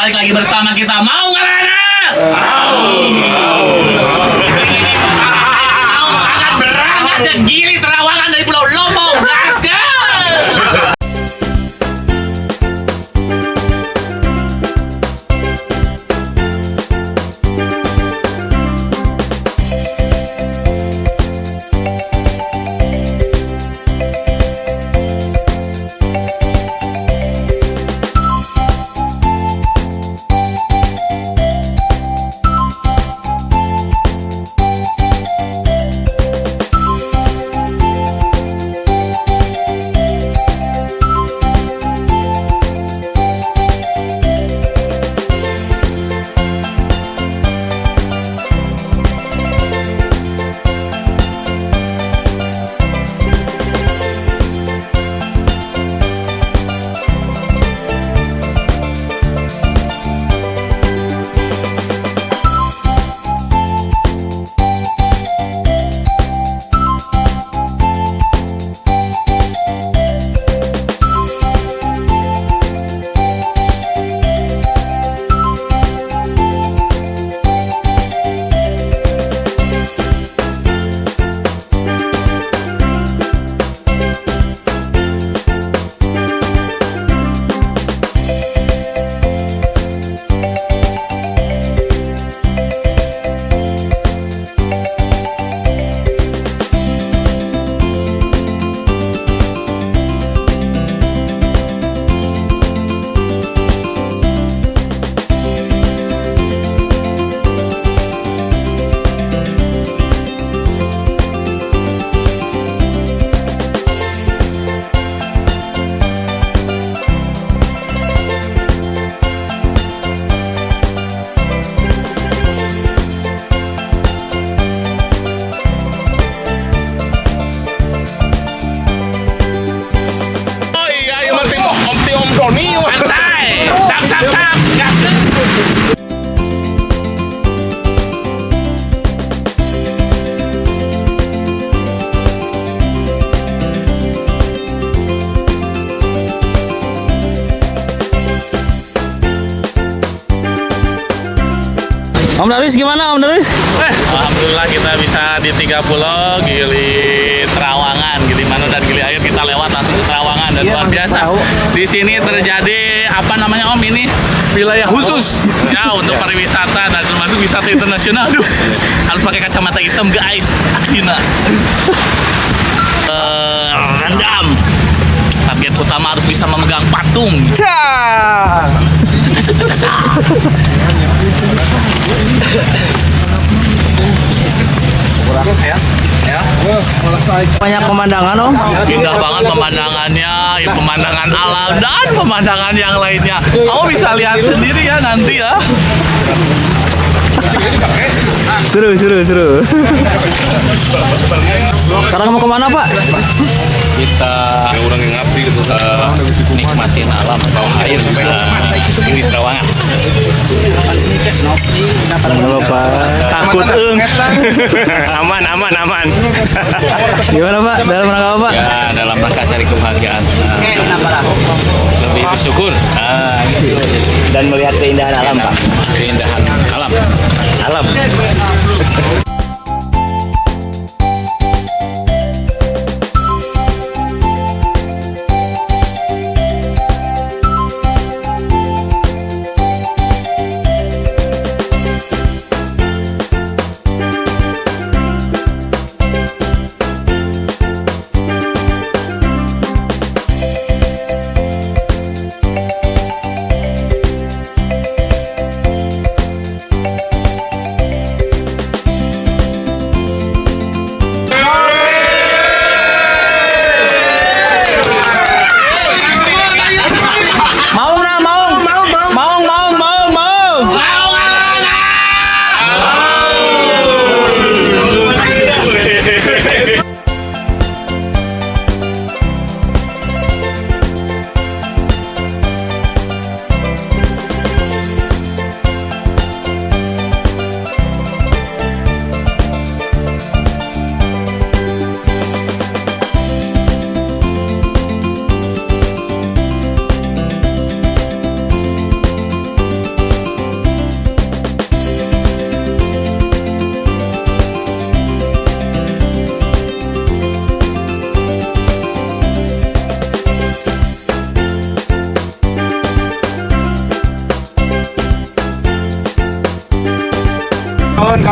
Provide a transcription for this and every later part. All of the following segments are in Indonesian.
balik lagi bersama kita. Mau nggak anak? Mau. Akan berangkat ke Gili Trawangan dari Pulau Lombok. Gaskan. Santai, sap. Om Darwis gimana Om Darwis? Alhamdulillah kita bisa di 3 pulau, Gili Trawangan, Gili Manu dan Gili Air, kita lewat langsung ke Trawangan dan luar biasa. Di sini terjadi apa namanya Om ini? Wilayah khusus ya untuk pariwisata dan termasuk wisata internasional. Aduh, harus pakai kacamata hitam guys. Aslinya. Rendam. Target utama harus bisa memegang patung. Banyak pemandangan Om. Indah banget pemandangannya, ya, pemandangan alam dan pemandangan yang lainnya. Kamu bisa lihat sendiri ya nanti ya. Seru. Sekarang mau kemana Pak? Kita orang yang ngabdi gitu, nikmatin alam bawah air di Trawangan. Jangan lupa. Takut aman. Gimana Pak? Dalam rangka apa Pak? Ya dalam rangka cari kebahagiaan, lebih bersyukur Dan melihat keindahan alam Pak. keindahan alam.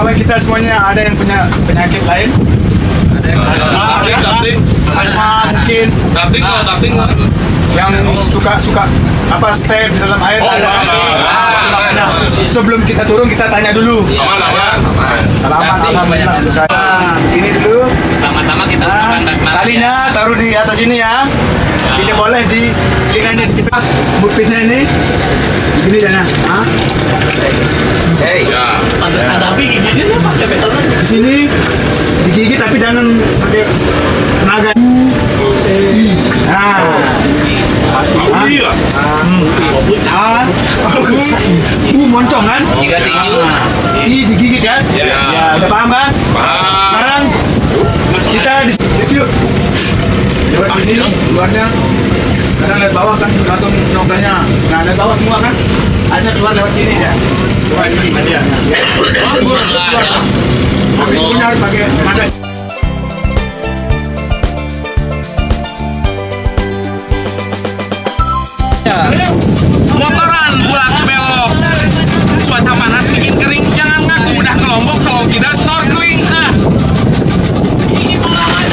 kawan kita semuanya ada yang punya penyakit lain? Ada yang asma mungkin, yang suka apa stay di dalam air. Nah, sebelum kita turun kita tanya dulu. Alhamdulillah untuk saya. Ini dulu. Pertama-tama kita ucapkan Talinya taruh di atas ini ya. Tidak boleh di telinganya di kita. Bupisnya ini. Begini dana. pantas hadapi giginya pakai betonan. Di sini digigit tapi jangan pakai tenaga. Moncong kan? Jika tinju. Digigit kan? Ya, udah paham kan? Sekarang kita di review. Lewat sini, luarnya. Sekarang lihat bawah kan, gantung nongkrongnya. Nah, lihat bawah semua kan? Ada keluar lewat sini ya. Lewat sini aja. Habis punya harus pakai tenaga. Motoran bulat belok. Cuaca panas bikin kering. Jangan ngaku udah ke Lombok kalau tidak snorkeling. Ini pengalaman.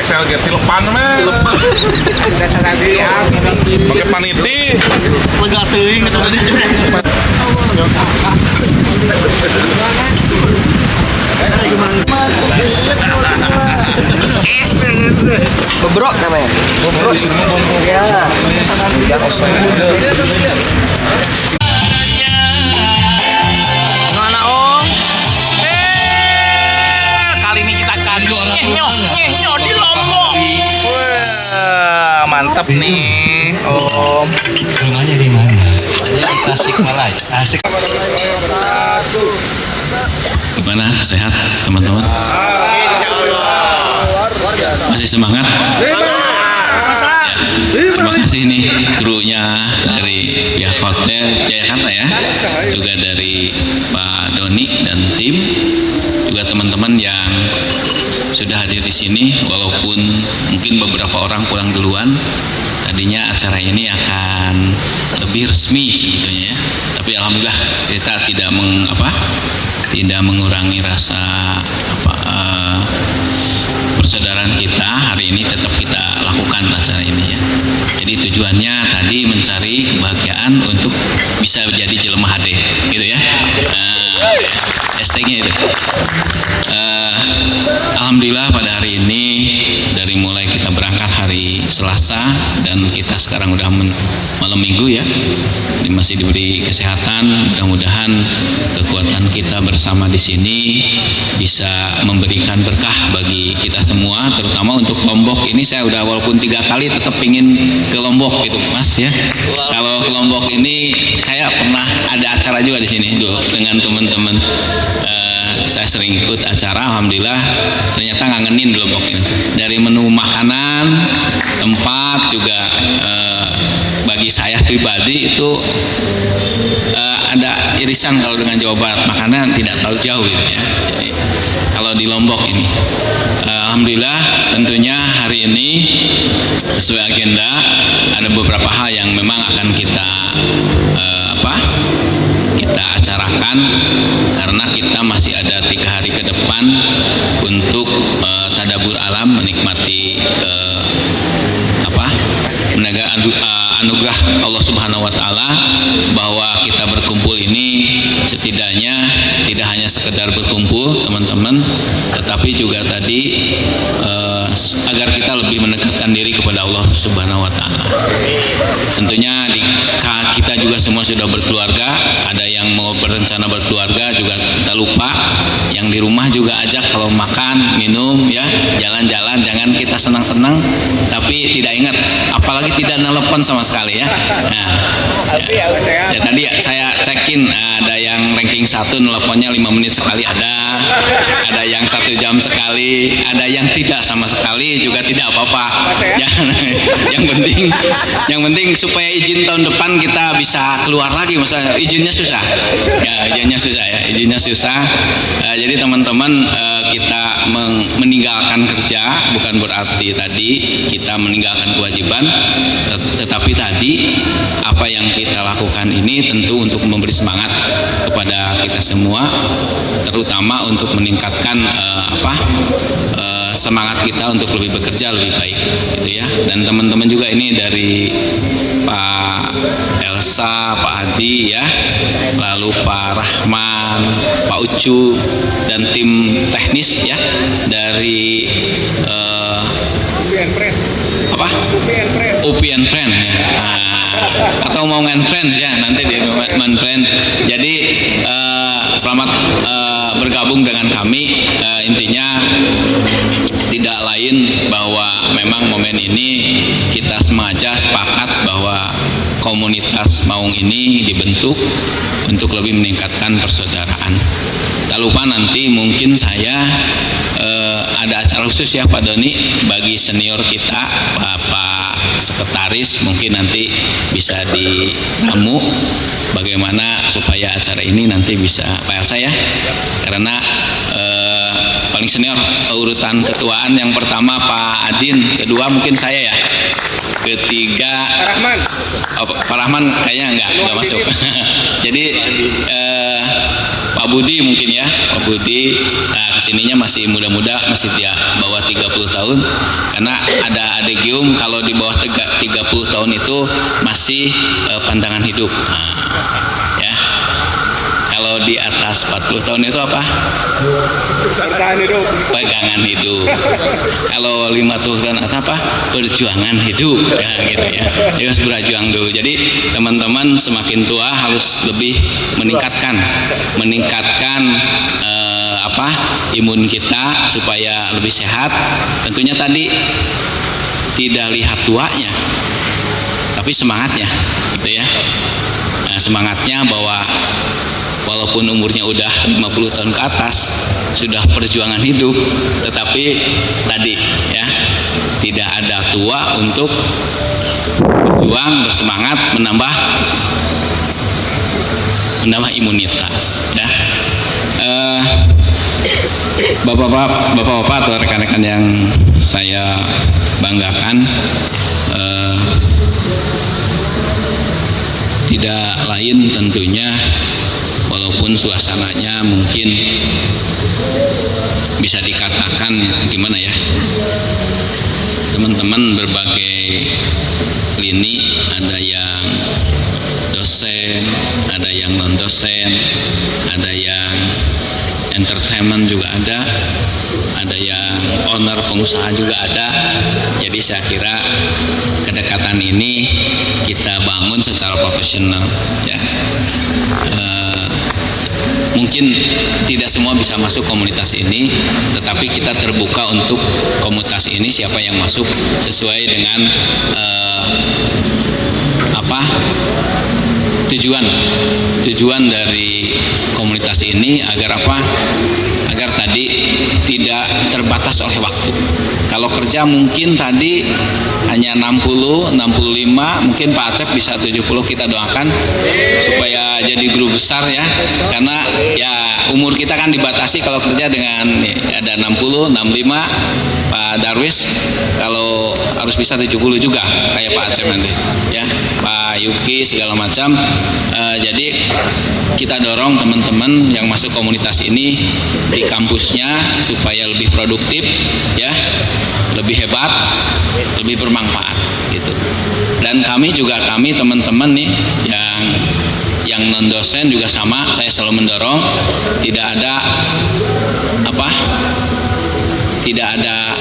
Excel ge tilepan mah. Pakai paniti. Lega teuing sudah dijual. Bobrok namanya. Bobrok. Ya. Tidak kosong. Mana Om? Kali ini kita kado nyeh-nyeh di Lombok. Wah, mantap nih Om. Rumahnya di mana? Tasikmalaya. Asik. Gimana? Sehat teman-teman? Masih semangat? Ya, terima kasih nih krunya dari pihak hotel Jayakarta ya, juga dari Pak Doni dan tim, juga teman-teman yang sudah hadir di sini walaupun mungkin beberapa orang pulang duluan. Tadinya acara ini akan lebih resmi sebetulnya ya, tapi alhamdulillah kita tidak tidak mengurangi rasa persaudaraan kita. Hari ini tetap kita lakukan acara ini ya. Jadi tujuannya tadi mencari kebahagiaan untuk bisa jadi jelema HD gitu ya. Hashtagnya itu. Alhamdulillah pada hari ini dari mulai kita berangkat hari Selasa dan kita sekarang udah malam minggu ya, masih diberi kesehatan. Mudah-mudahan kekuatan kita bersama di sini bisa memberikan berkah bagi kita semua, terutama untuk Lombok ini. Saya udah walaupun 3 kali tetap ingin ke Lombok gitu Mas ya. Kalau ke Lombok ini saya pernah ada acara juga di sini dulu dengan teman-teman. Saya sering ikut acara, alhamdulillah ternyata ngangenin di Lombok ini. Dari menu makanan, tempat juga bagi saya pribadi itu ada irisan kalau dengan Jawa Barat, makanan tidak terlalu jauh gitu ya. Jadi, kalau di Lombok ini, alhamdulillah tentunya hari ini sesuai agenda ada beberapa hal yang memang akan kita kita acarakan karena kita masih ada 3 hari ke depan untuk tadabur alam, menikmati anugerah Allah Subhanahu wa taala, bahwa kita berkumpul ini setidaknya tidak hanya sekedar berkumpul teman-teman, tetapi juga tadi agar kita lebih mendekatkan diri kepada Allah Subhanahu wa taala. Tentunya kita juga semua sudah berkeluarga, ada yang mau berencana berkeluarga juga kita lupa, yang di rumah juga ajak kalau makan, minum ya, jalan-jalan, jangan kita senang-senang tapi tidak ingat, apalagi tidak nelpon sama sekali ya. Nah, ya tadi saya cekin, ada yang ranking 1 nelponnya 5 menit sekali, ada yang 1 jam sekali, ada yang tidak sama sekali juga tidak apa-apa. Yang penting supaya izin tahun depan kita bisa keluar lagi, masa izinnya susah ya, izinnya susah. Jadi teman-teman, kita meninggalkan kerja bukan berarti tadi kita meninggalkan kewajiban, tetapi tadi apa yang kita lakukan ini tentu untuk memberi semangat kepada kita semua, terutama untuk meningkatkan semangat kita untuk lebih bekerja lebih baik gitu ya. Dan teman-teman juga ini dari Pak Elsa, Pak Adi ya, lalu Pak Rahman, Pak Ucu dan tim teknis ya dari UPI and Friend ya. Atau mau Friend ya, nanti di Friend. Jadi selamat bergabung dengan kami. Intinya tidak lain bahwa memang momen ini kita sengaja sepakat bahwa komunitas Maung ini dibentuk untuk lebih meningkatkan persaudaraan. Tak lupa nanti mungkin saya ada acara khusus ya Pak Doni bagi senior kita, Pak Sekretaris, mungkin nanti bisa ditamu bagaimana supaya acara ini nanti bisa Pak Elsa ya, karena paling senior urutan ketuaan yang pertama Pak Adin, kedua mungkin saya ya, ketiga Pak Rahman kayaknya enggak masuk. Jadi Pak Pak Budi mungkin ya, Pak Budi. Nah, kesininya masih muda-muda, masih dia bawah 30 tahun. Karena ada adegium kalau di bawah 30 tahun itu masih pantangan hidup. Nah, ya. Kalau di atas 40 tahun itu apa? Pegangan hidup. Kalau 50 tahun apa? Perjuangan hidup. Ya gitu ya. Jadi harus berjuang dulu. Jadi teman-teman semakin tua harus lebih meningkatkan imun kita supaya lebih sehat. Tentunya tadi tidak lihat tuanya, tapi semangatnya, gitu ya. Nah, semangatnya bahwa walaupun umurnya udah 50 tahun ke atas, sudah perjuangan hidup, tetapi tadi ya tidak ada tua untuk berjuang, bersemangat, menambah imunitas ya. Bapak-bapak atau rekan-rekan yang saya banggakan, tidak lain tentunya, walaupun suasananya mungkin bisa dikatakan gimana ya, teman-teman berbagai lini, ada yang dosen, ada yang non dosen, ada yang entertainment juga ada yang owner, pengusaha juga ada. Jadi saya kira kedekatan ini kita bangun secara profesional ya. Mungkin tidak semua bisa masuk komunitas ini, tetapi kita terbuka untuk komunitas ini, siapa yang masuk sesuai dengan tujuan dari komunitas ini, agar apa? Agar tadi tidak terbatas oleh waktu. Kalau kerja mungkin tadi hanya 60, 65, mungkin Pak Acep bisa 70, kita doakan supaya jadi guru besar ya. Karena ya umur kita kan dibatasi kalau kerja dengan ada 60, 65, Pak Darwis kalau harus bisa 70 juga kayak Pak Acep nanti ya, Pak Yuki segala macam. Jadi kita dorong teman-teman yang masuk komunitas ini di kampusnya supaya lebih produktif ya, lebih hebat, lebih bermanfaat gitu. Dan kami teman-teman nih yang non dosen juga sama, saya selalu mendorong tidak ada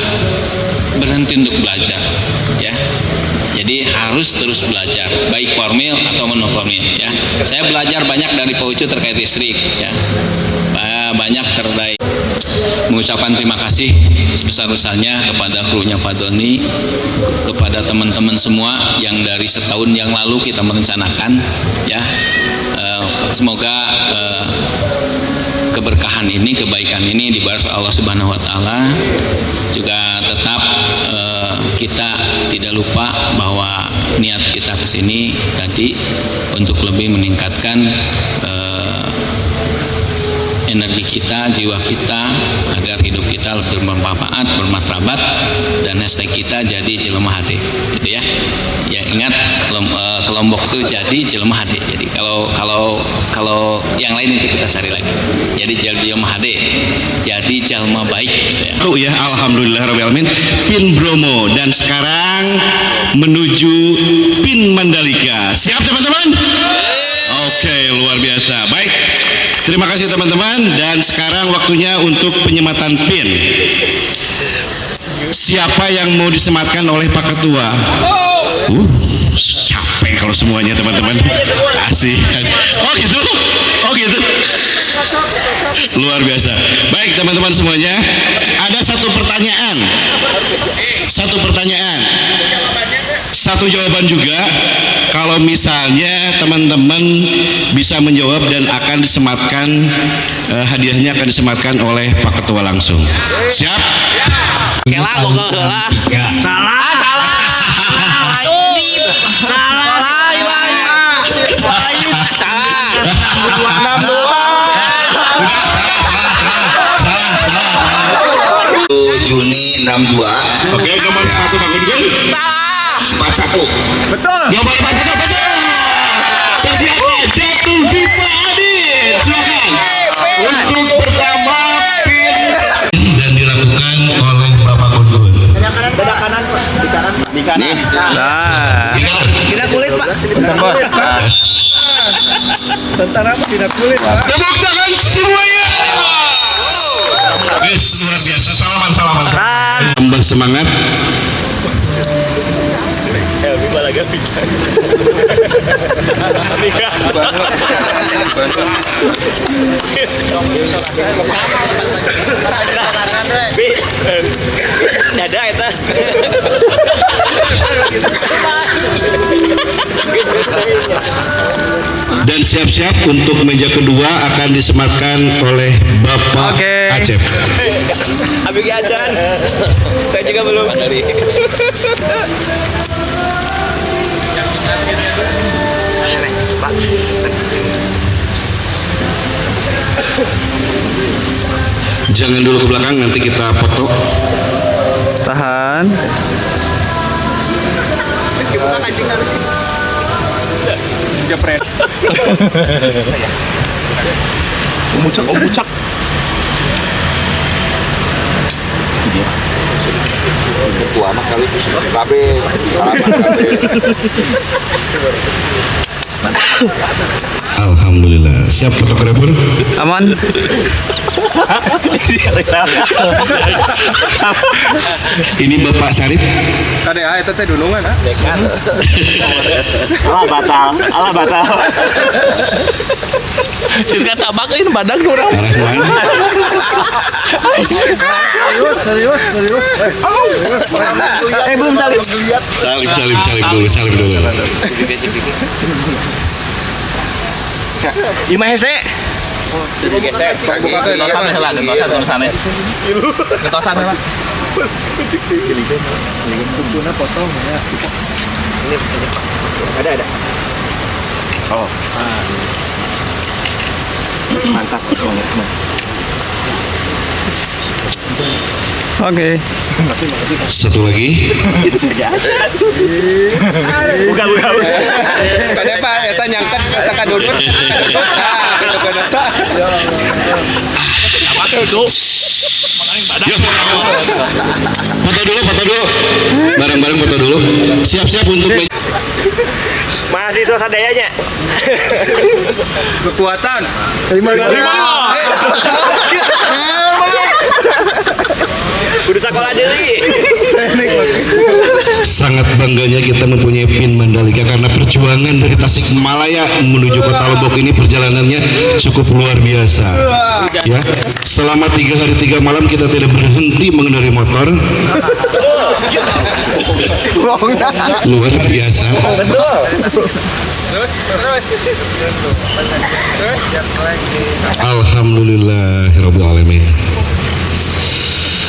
berhenti untuk belajar ya. Jadi harus terus belajar, baik formil atau non formil ya. Saya belajar banyak dari Pak Ucu terkait listrik ya, banyak terkait. Mengucapkan terima kasih sebesar-besarnya kepada krunya Pak Doni, kepada teman-teman semua yang dari setahun yang lalu kita merencanakan ya. Semoga keberkahan ini, kebaikan ini dibalas Allah Subhanahu wa taala. Juga tetap kita tidak lupa bahwa niat kita ke sini tadi untuk lebih meningkatkan energi kita, jiwa kita, agar hidup kita lebih bermanfaat, bermartabat, dan hashtag kita jadi jelema hati, gitu ya. Ya ingat, kelompok itu jadi jelema hati. Jadi kalau yang lain itu kita cari lagi. Jadi jelema hati, jadi jelema baik, gitu ya. Oh ya, alhamdulillahirobbilalamin. Pin Bromo, dan sekarang menuju Pin Mandalika. Siap teman-teman? Oke, luar biasa. Baik. Terima kasih teman-teman, dan sekarang waktunya untuk penyematan pin. Siapa yang mau disematkan oleh Pak Ketua? Capek kalau semuanya teman-teman. Kasih. Oh gitu. Luar biasa. Baik teman-teman semuanya, ada satu pertanyaan. Satu jawaban juga. Kalau misalnya teman-teman bisa menjawab dan akan disematkan, hadiahnya akan disematkan oleh Pak Ketua langsung. Siap? Kela pokok heula. Juni 62. Oke, nomor 1 Pak Gungun. 41. Betul. Nomor 41 betul. Ternyata jatuh di Pak Adit. Silakan. Di kanan. Nah, Tidak kulit, Pak. Tidak kulit, Pak. Tentara apa tidak kulit, Pak? Tepuk tangan semuanya. Guys, luar biasa. Salaman. Tambah semangat. Dada eta. Dan siap-siap untuk meja kedua akan disematkan oleh Bapak Oke. Acep. Abis ajan. Saya juga belum. Jangan dulu ke belakang, nanti kita foto. tahan. Jepret. Omucak. Ketua mah kali KB. Alhamdulillah. Siap fotografer? Aman. Ini Bapak Sarip. Kada eta teh dulungan, ha? Alah batal. Sirkat tabak ini badak urang. Arah mana? Serius. Belum salib. Salim dulu. Ima hese. Getosan lah, getosan. Getosan lah. Kumpulna potong ya. Ini. Ada. Oh. Mantap. Oke. Satu lagi. Bukan. Kada Pak, eta nyangket eta kadudut. Yuk. Foto dulu. Bareng-bareng foto dulu. Siap-siap untuk Mahasiswa sadayanya. Kekuatan. 5 kali. Kudu sekolah deui. sangat bangganya kita mempunyai PIN Mandalika karena perjuangan dari Tasikmalaya menuju Kota Lombok ini perjalanannya cukup luar biasa. Ya, selama 3 hari 3 malam kita tidak berhenti mengendarai motor. Luar biasa. Alhamdulillahirabbil alamin.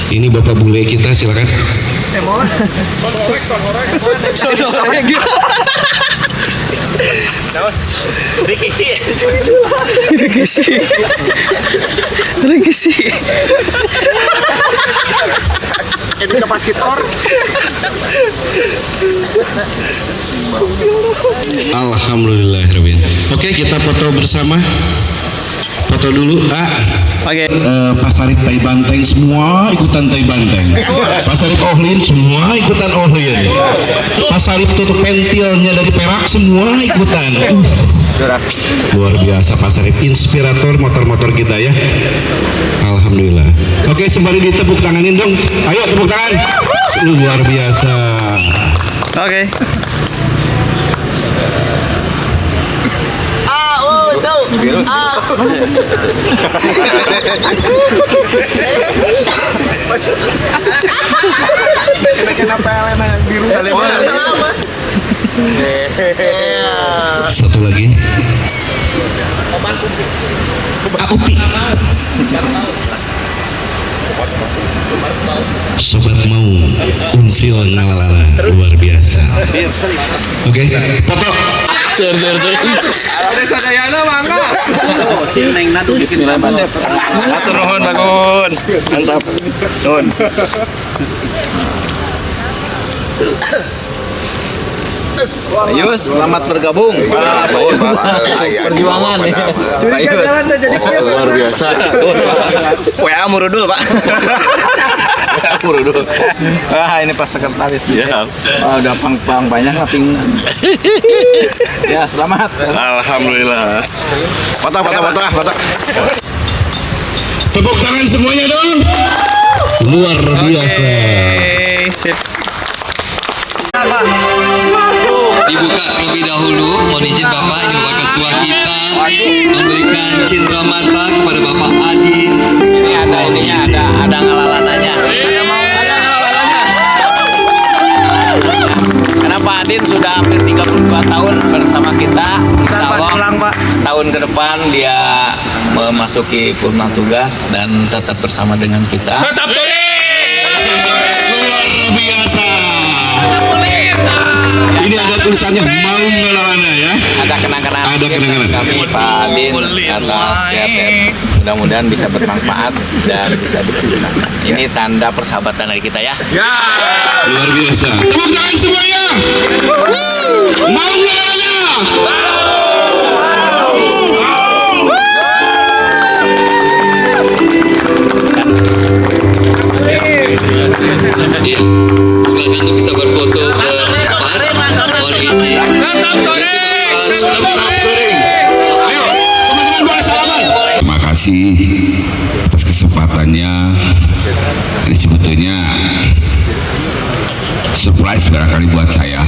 Ini Bapak Bule kita, silakan. Rikisi. Jadi kapasitor. Alhamdulillahirabbil alamin. Oke, kita foto bersama. Foto dulu, Oke. Pak Sarip Tai Banteng semua ikutan Tai Banteng. Pak Sarip Ohlin semua ikutan Ohlin. Pak Sarip tutup pentilnya dari perak semua ikutan. Luar biasa Pak Sarip, inspirator motor-motor kita ya. Alhamdulillah. Oke, sembari ditepuk tanganin dong. Ayo tepuk tangan. Luar biasa. Oke. Kenapa elena biru kali Satu lagi. Upi. Sobat mau unsil ngalalala luar biasa. Oke, foto. Sadayana mangga. Sinengna tuh bismillah Pak. Atur nuhun Bagun. Mantap. Nuhun. Ayo, selamat bergabung. Perjuangan nih. Curiga jalan dah jadi Luar biasa. WA murudul Pak. Wah, ini pas sekretaris nih. Ya. Wah, udah pang banyak lah pinggan. Ya, selamat. Alhamdulillah. Foto. Tepuk tangan semuanya dong. Luar biasa. Sip. Dibuka terlebih dahulu. Mohon izin Bapak, ini Bapak Ketua kita memberikan cindera mata kepada Bapak Adin. Ini ada ininya, ada ngalalananya. Ada ngalalannya. Karena Pak Adin sudah hampir 32 tahun bersama kita. Insya Allah tahun ke depan dia memasuki purna tugas dan tetap bersama dengan kita. Tetap Luar biasa. Ini ada tulisannya mau ngelalana ya. Ada kenang-kenangan. Ada kenang-kenangan. Kami Pak Adin atas KTM. Mudah-mudahan bisa bermanfaat dan bisa digunakan. Ini tanda persahabatan dari kita ya. Luar biasa. Tepuk tangan semuanya. Mau ngelalana. Silakan untuk bisa berfoto berempat. Mohon izin. Ayo, teman-teman boleh salaman. Terima kasih atas kesempatannya. Ini sebetulnya surprise barangkali buat saya.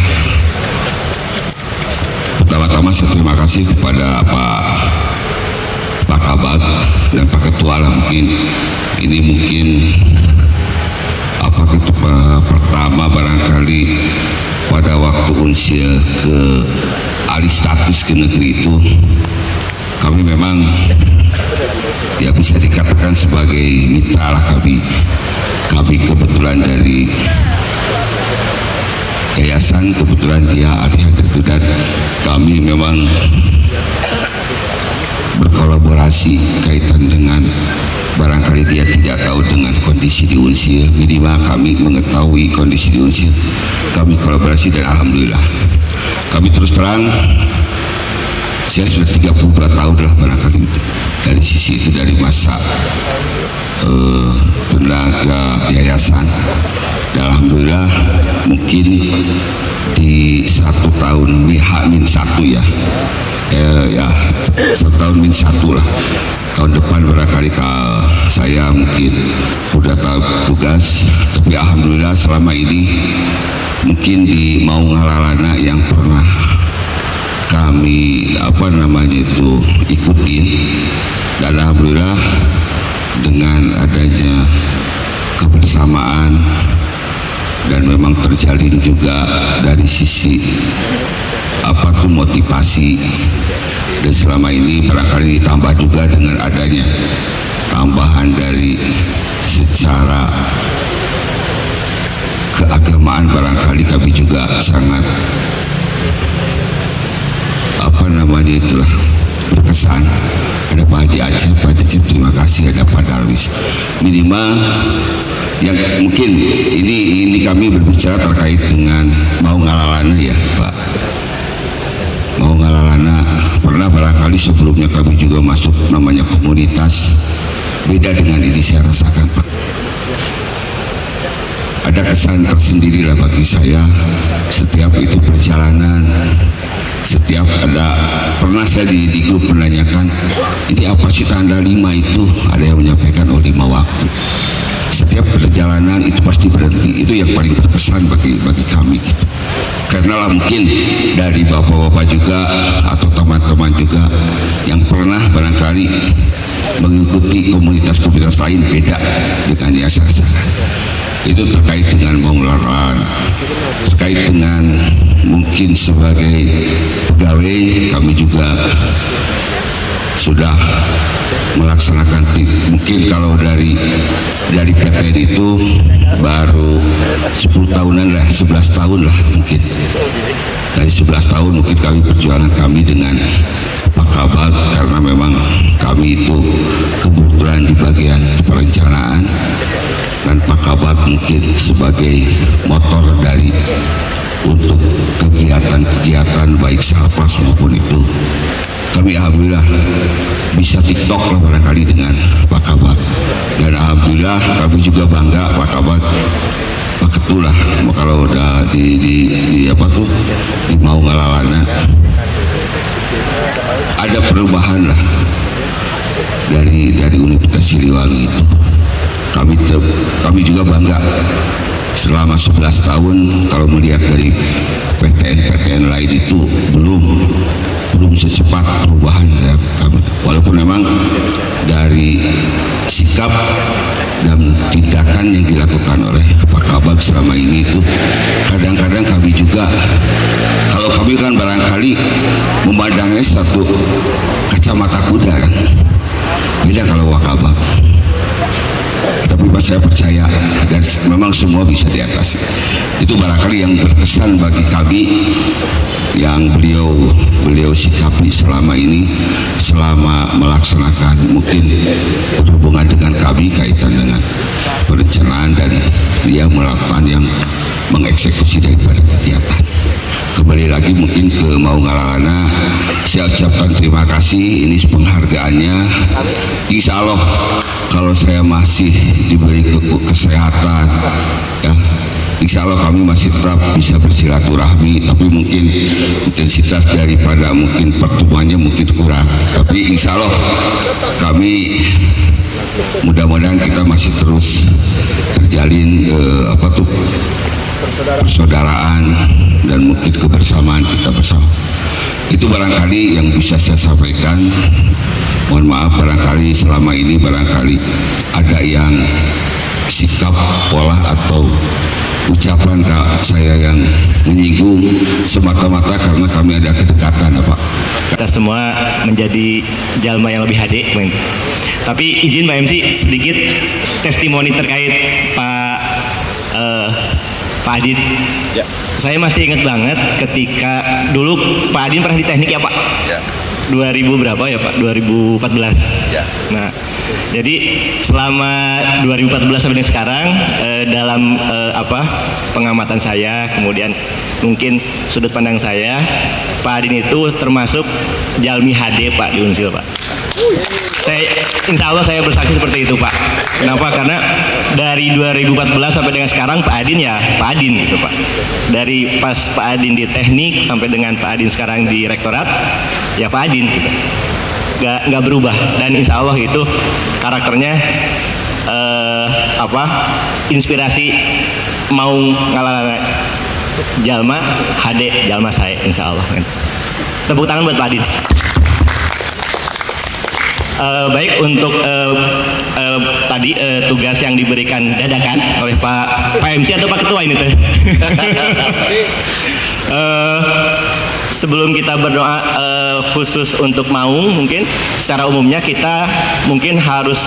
Pertama-tama saya terima kasih kepada Pak Kabag dan Pak Ketua lah mungkin pertama barangkali pada waktu Unsia ke alih status ke negeri itu kami memang ya bisa dikatakan sebagai mitra lah kami kebetulan dari yayasan, kebetulan dia adik itu, dan kami memang berkolaborasi kaitan dengan barangkali dia tidak tahu dengan kondisi di Unsia, minimal kami mengetahui kondisi di Unsia, kami kolaborasi dan alhamdulillah kami terus terang saya sudah 32 tahun lah barangkali dari sisi itu, dari masa tenaga yayasan, dan alhamdulillah mungkin di 1 tahun H-1 ya 1 tahun -1 lah, tahun depan barangkali saya mungkin udah tahu tugas, tapi alhamdulillah selama ini mungkin di Mau Ngalalana yang pernah kami ikutin, dan alhamdulillah dengan adanya kebersamaan dan memang terjalin juga dari sisi motivasi, dan selama ini barangkali ditambah juga dengan adanya tambahan dari secara keagamaan, barangkali kami juga sangat berkesan. Ada Pak Haji Aceh, Pak Haji terima kasih, ada Pak Darwis, minimal yang mungkin ini kami berbicara terkait dengan Mau Ngalalana ya Pak. Mau Ngalalana pernah barangkali sebelumnya kami juga masuk namanya komunitas, beda dengan ini saya rasakan Pak. Ada kesan tersendiri lah bagi saya setiap itu perjalanan, setiap pernah saya di grup menanyakan ini apa sih tanda 5 itu, ada yang menyampaikan 5 waktu. Setiap perjalanan itu pasti berhenti, itu yang paling berkesan bagi kami gitu. Karena lah mungkin dari bapak-bapak juga atau teman-teman juga yang pernah barangkali mengikuti komunitas-komunitas lain beda dengan yayasan, itu terkait dengan Mau Ngalalana, terkait dengan mungkin sebagai pegawai kami juga sudah melaksanakan mungkin kalau dari PTN itu baru 10 tahunan lah, 11 tahun lah mungkin. Dari 11 tahun mungkin kami perjuangan kami dengan Pak Kabag, karena memang kami itu kebetulan di bagian perencanaan, dan Pak Kabag mungkin sebagai motor dari untuk kegiatan-kegiatan baik Salpas maupun itu kami alhamdulillah bisa TikTok lah barangkali dengan Pak Kabak, dan alhamdulillah kami juga bangga Pak Kabak Pak Ketulah kalau udah di apa tuh di Mau Ngalalana ada perubahan lah dari Universitas Siliwangi itu. Kami juga bangga selama 11 tahun kalau melihat dari PTN lain itu belum secepat perubahan ya. Walaupun memang dari sikap dan tindakan yang dilakukan oleh Pak Kabak selama ini itu kadang-kadang kami juga, kalau kami kan barangkali memandangnya satu kacamata kuda kan, beda kalau Pak Kabak. Tapi saya percaya dan memang semua bisa diatasi. Itu barangkali yang berkesan bagi kami yang beliau sikapi selama ini, selama melaksanakan mungkin berhubungan dengan kami kaitan dengan perencanaan, dan dia melakukan yang mengeksekusi daripada kegiatan. Kembali lagi mungkin ke Mau Ngalalana, saya ucapkan terima kasih, ini penghargaannya. Insya Allah kalau saya masih diberi kesehatan ya, insya Allah kami masih tetap bisa bersilaturahmi, tapi mungkin intensitas daripada mungkin pertemuannya mungkin kurang, tapi insya Allah kami mudah-mudahan kita masih terus terjalin persaudaraan dan mungkin kebersamaan kita bersama. Itu barangkali yang bisa saya sampaikan. Mohon maaf barangkali selama ini barangkali ada yang sikap, pola atau ucapan saya yang menyinggung semata-mata karena kami ada kedekatan, Pak. Kita semua menjadi jalma yang lebih HD. Tapi izin Pak MC sedikit testimoni terkait Pak Adin. Ya. Saya masih ingat banget ketika dulu Pak Adin pernah di teknik ya Pak. Ya. 2000 berapa ya Pak? 2014. Ya. Nah, jadi selama 2014 sampai dengan sekarang dalam pengamatan saya, kemudian mungkin sudut pandang saya, Pak Adin itu termasuk jalmi HD Pak di Unsil Pak. Insya Allah saya bersaksi seperti itu Pak. Kenapa? Karena dari 2014 sampai dengan sekarang Pak Adin ya Pak Adin gitu Pak. Dari pas Pak Adin di teknik sampai dengan Pak Adin sekarang di rektorat ya Pak Adin gitu. Nggak berubah, dan insya Allah itu karakternya inspirasi Mau Ngalalana jalma HD jalma saya insya Allah. Tepuk tangan buat Pak Adin. Baik, untuk tadi tugas yang diberikan dadakan oleh Pak MC atau Pak Ketua ini teh. Sebelum kita berdoa khusus untuk Maung, mungkin secara umumnya kita mungkin harus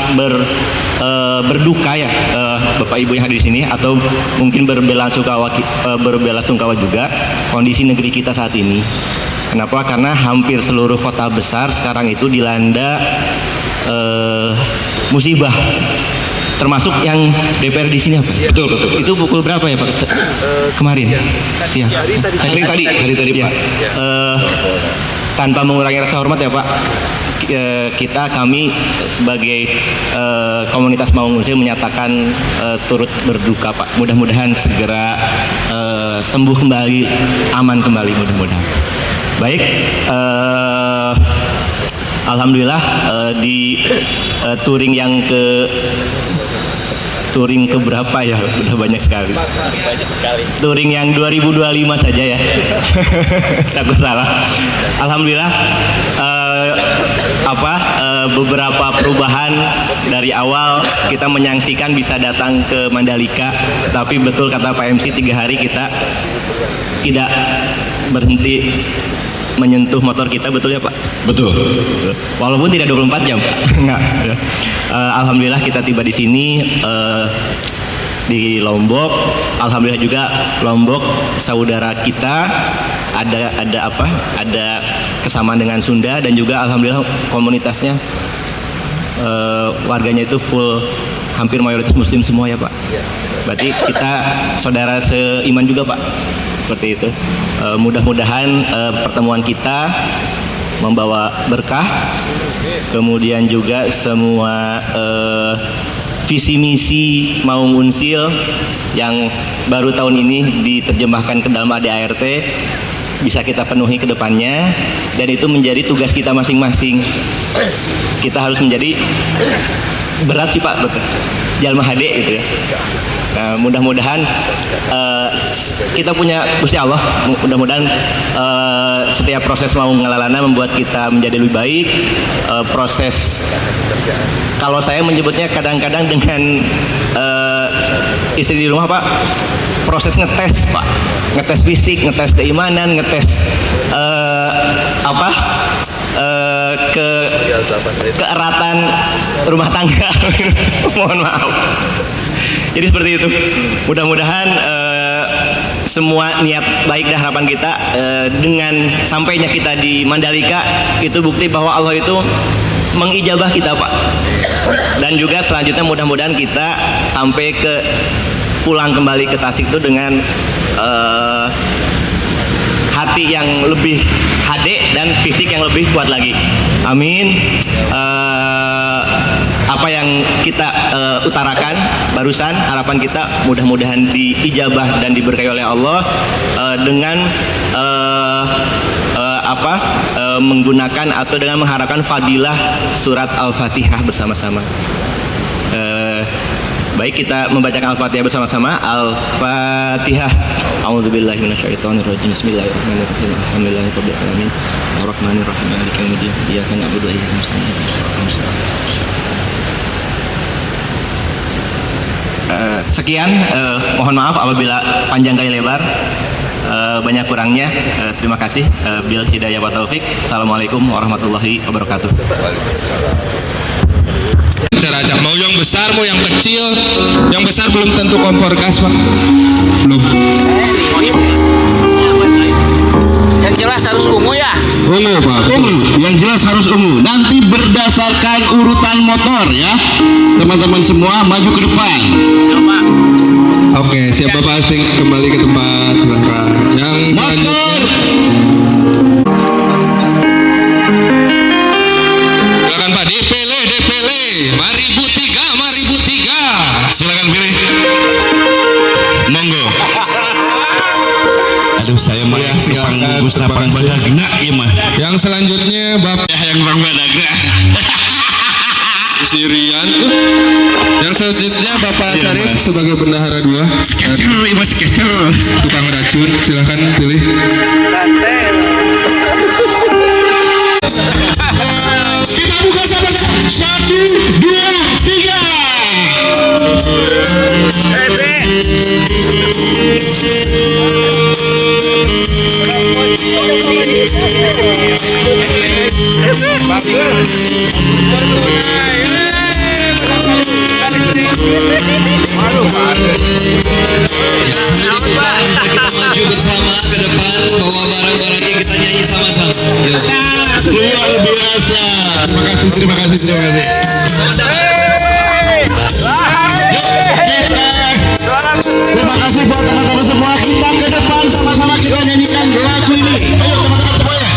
berduka ya Bapak Ibu yang hadir di sini, atau mungkin berbelasungkawa juga kondisi negeri kita saat ini. Kenapa? Karena hampir seluruh kota besar sekarang itu dilanda musibah, termasuk yang DPR di sini apa? Betul. Itu pukul berapa ya Pak? Kemarin siang. Hari tadi Pak. Tanpa mengurangi rasa hormat ya Pak, kami sebagai komunitas Maung Unsil menyatakan turut berduka Pak. Mudah-mudahan segera sembuh kembali, aman kembali mudah-mudahan. Baik, alhamdulillah di touring ke berapa ya? Udah banyak sekali. Touring yang 2025 saja ya. Takut salah. Alhamdulillah beberapa perubahan dari awal kita menyaksikan bisa datang ke Mandalika, tapi betul kata Pak MC 3 hari kita tidak berhenti menyentuh motor kita, betul ya Pak? Betul. Walaupun tidak 24 jam Pak. Enggak. Alhamdulillah kita tiba di sini di Lombok. Alhamdulillah juga Lombok saudara kita, ada kesamaan dengan Sunda, dan juga alhamdulillah komunitasnya warganya itu full, hampir mayoritas muslim semua ya Pak. Berarti kita saudara seiman juga Pak. Seperti itu. Mudah-mudahan pertemuan kita membawa berkah, kemudian juga semua visi misi Maung Unsil yang baru tahun ini diterjemahkan ke dalam ADART bisa kita penuhi ke depannya, dan itu menjadi tugas kita masing-masing. Kita harus menjadi berat sih Pak, jalma HD gitu ya. Nah, mudah-mudahan kita punya Gusti Allah, mudah-mudahan setiap proses mau ngelalana membuat kita menjadi lebih baik. Proses, kalau saya menyebutnya kadang-kadang dengan istri di rumah Pak, proses ngetes Pak, ngetes fisik, ngetes keimanan, ngetes keeratan rumah tangga. Mohon maaf. Jadi seperti itu. Mudah-mudahan semua niat baik dan harapan kita dengan sampainya kita di Mandalika itu bukti bahwa Allah itu mengijabah kita Pak. Dan juga selanjutnya mudah-mudahan kita sampai ke pulang kembali ke Tasik itu dengan hati yang lebih HD dan fisik yang lebih kuat lagi. Amin. Apa yang kita utarakan barusan, harapan kita mudah-mudahan diijabah dan diberkahi oleh Allah dengan menggunakan atau dengan mengharapkan fadilah surat Al-Fatihah bersama-sama. Baik, kita membacakan Al-Fatihah bersama-sama. Al-Fatihah. A'udzubillahi minasyaitonirrajim. Bismillahirrahmanirrahim. Alhamdulillahirabbil alamin. Arrahmanirrahim. Maliki yaumiddin. Iyyaka na'budu wa iyyaka nasta'in. Ihdinas siratal mustaqim. Sekian, mohon maaf apabila panjang kali lebar, banyak kurangnya. Terima kasih. Bil hidayah wa taufik. Assalamualaikum warahmatullahi wabarakatuh. Cara acak mau yang besar mau yang kecil, yang besar belum tentu kompor gas Pak, belum. Yang jelas harus ungu ya. Ungu Pak. Ungu, yang jelas harus ungu. Nanti berdasarkan urutan motor ya. Teman-teman semua maju ke depan. Oke, siap Bapak asing kembali ke tempat, silakan. Yang selanjutnya silakan Pak, DPL. Mari Bu 3. Silakan pilih. Monggo. Aduh, saya mah Ya, silakan. gugus napang badagna ieu mah. Yang selanjutnya Bapak Yang bang badagna. sendirian. Yang selanjutnya Bapak Iya, Syarif Mas. sebagai bendahara 2. Skecer, ieu skecer. Tukang racun, silakan pilih. Kita buka sama-sama. 1, 2, 3. Kita maju bersama ke depan, bawa barang-barangnya kita nyanyi sama-sama. Luar biasa. Terima kasih. Terima kasih buat teman-teman semua. Kita ke depan sama-sama kita nyanyikan lagu ini. Ayo teman-teman semuanya.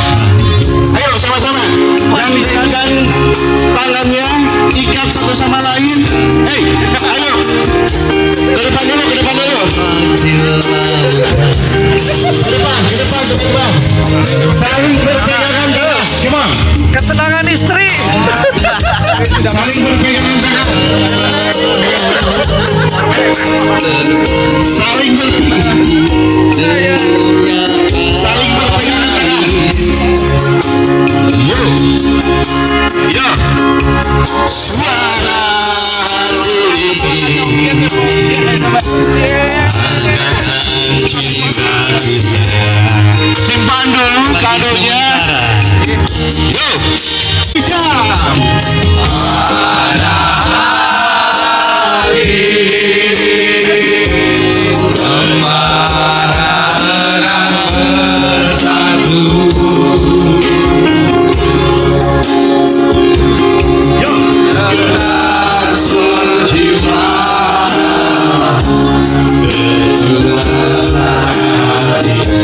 Ayo sama-sama. Dan gerakan tangannya ikat satu sama lain. Hey, ayo. Ke depan dulu. Ke depan. Saling berpegangan tangan. Come on. Kesenangan istri. Saling berpegangan tangan. Saling berpegangan tangan. Yo. Suara simpan dulu kadonya. Yo. Bisa.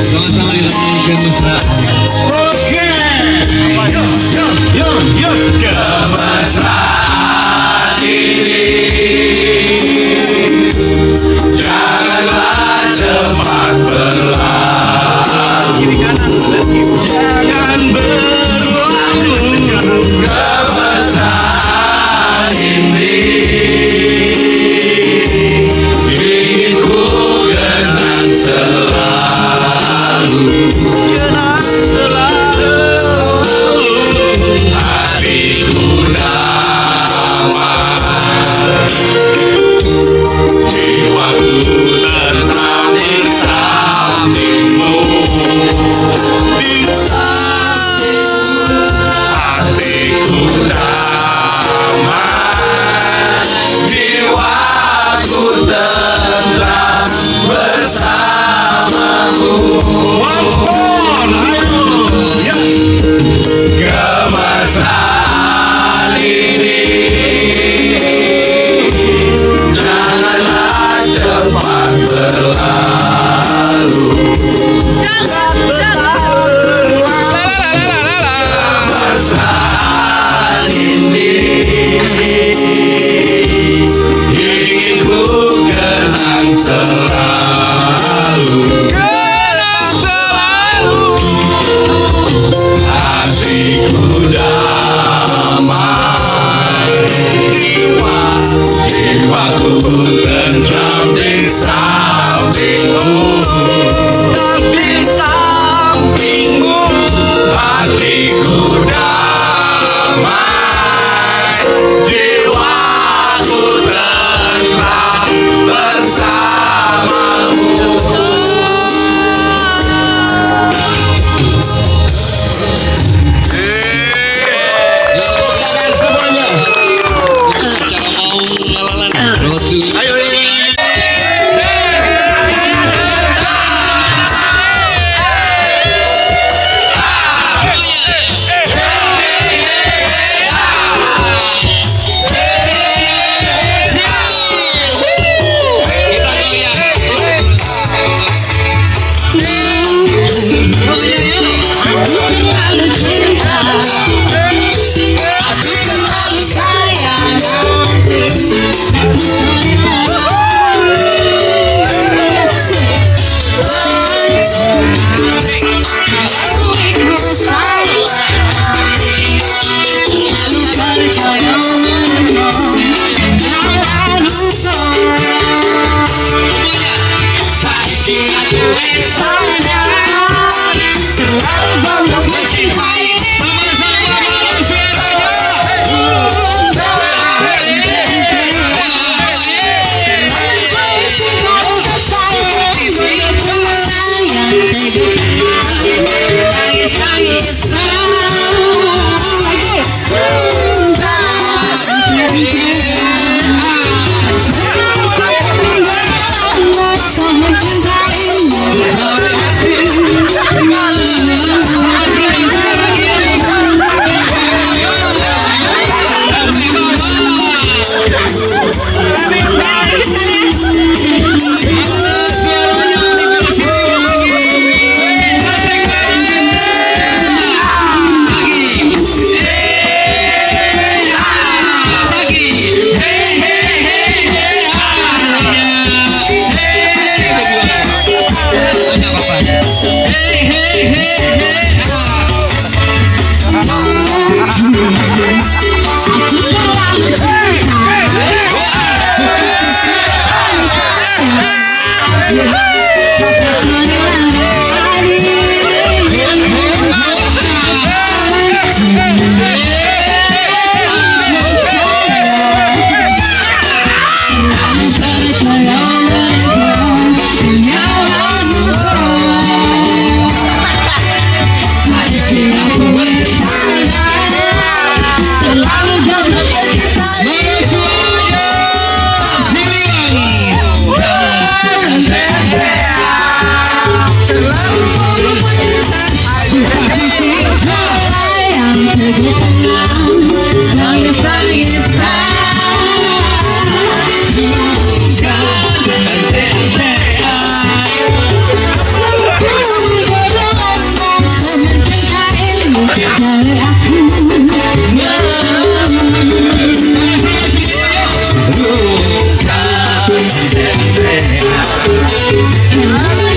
Sama-sama kita nyanyikan mesra. Oke. Jangan berlalu kebesaran ini. Ingin ku kenang selalu. Hatiku damai, jiwaku tenang bersamingmu. Di sampingmu, hatiku damai, jiwaku tenang bersamamu. Kemesraan ini janganlah cepat berlalu. Kemesraan ini ingin ku kenang selalu. Hatiku damai, jiwaku tentram di sampingmu. Di sampingmu, hatiku damai, jiwaku tentram bersamamu. Cara mau ngalalan rotu. Ayo, Aku